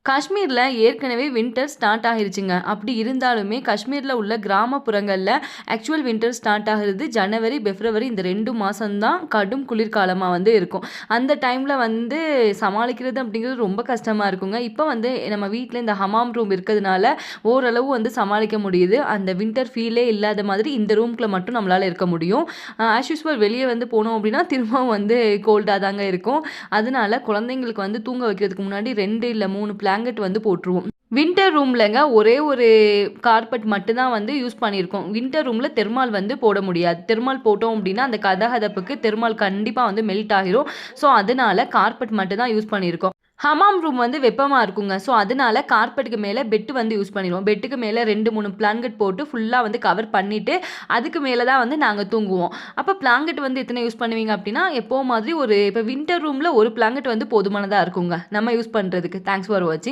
காஷ்மீரில் ஏற்கனவே winter start ஆகிருச்சுங்க. அப்படி இருந்தாலுமே காஷ்மீரில் உள்ள கிராமப்புறங்களில் ஆக்சுவல் வின்டர் ஸ்டார்ட் ஆகிறது ஜனவரி, பிப்ரவரி இந்த 2 மாதம்தான் கடும் குளிர்காலமாக இருக்கும். அந்த டைமில் சமாளிக்கிறது அப்படிங்கிறது ரொம்ப கஷ்டமாக இருக்குங்க. இப்போ நம்ம வீட்டில் இந்த ஹமாம் ரூம் இருக்கிறதுனால ஓரளவு சமாளிக்க முடியுது. அந்த வின்டர் ஃபீலே இல்லாத மாதிரி இந்த ரூம்குள்ளே மட்டும் நம்மளால் இருக்க முடியும். ஆஸ் யூஸ்வல் வெளியே போனோம் அப்படின்னா திரும்பவும் கோல்டாக தாங்க இருக்கும். அதனால குழந்தைங்களுக்கு தூங்க வைக்கிறதுக்கு முன்னாடி 2 இல்லை 3 பிளாங்கெட் போட்டுருவோம். வின்டர் ரூம்லங்க ஒரே ஒரு கார்பெட் மட்டும்தான் யூஸ் பண்ணியிருக்கோம். வின்டர் ரூமில் தெர்மால் போட முடியாது. தெர்மால் போட்டோம் அப்படின்னா அந்த கதகதப்புக்கு தெர்மால் கண்டிப்பாக மெல்ட் ஆகிரும். ஸோ அதனால கார்பெட் மட்டும் தான் யூஸ் பண்ணியிருக்கோம். ஹமாம் ரூம் வெப்பமாக இருக்குங்க. ஸோ அதனால கார்பெட்டுக்கு மேலே பெட்டு யூஸ் பண்ணிடுவோம். பெட்டுக்கு மேலே 2, 3 பிளாங்கெட் போட்டு ஃபுல்லாக கவர் பண்ணிவிட்டு அதுக்கு மேலே தான் நாங்கள் தூங்குவோம். அப்போ பிளாங்கெட் எத்தனை யூஸ் பண்ணுவீங்க அப்படின்னா எப்போ மாதிரி இப்போ வின்டர் ரூமில் ஒரு பிளாங்கெட் போதுமானதாக இருக்குங்க நம்ம யூஸ் பண்ணுறதுக்கு. தேங்க்ஸ் ஃபார் வாட்சிங்.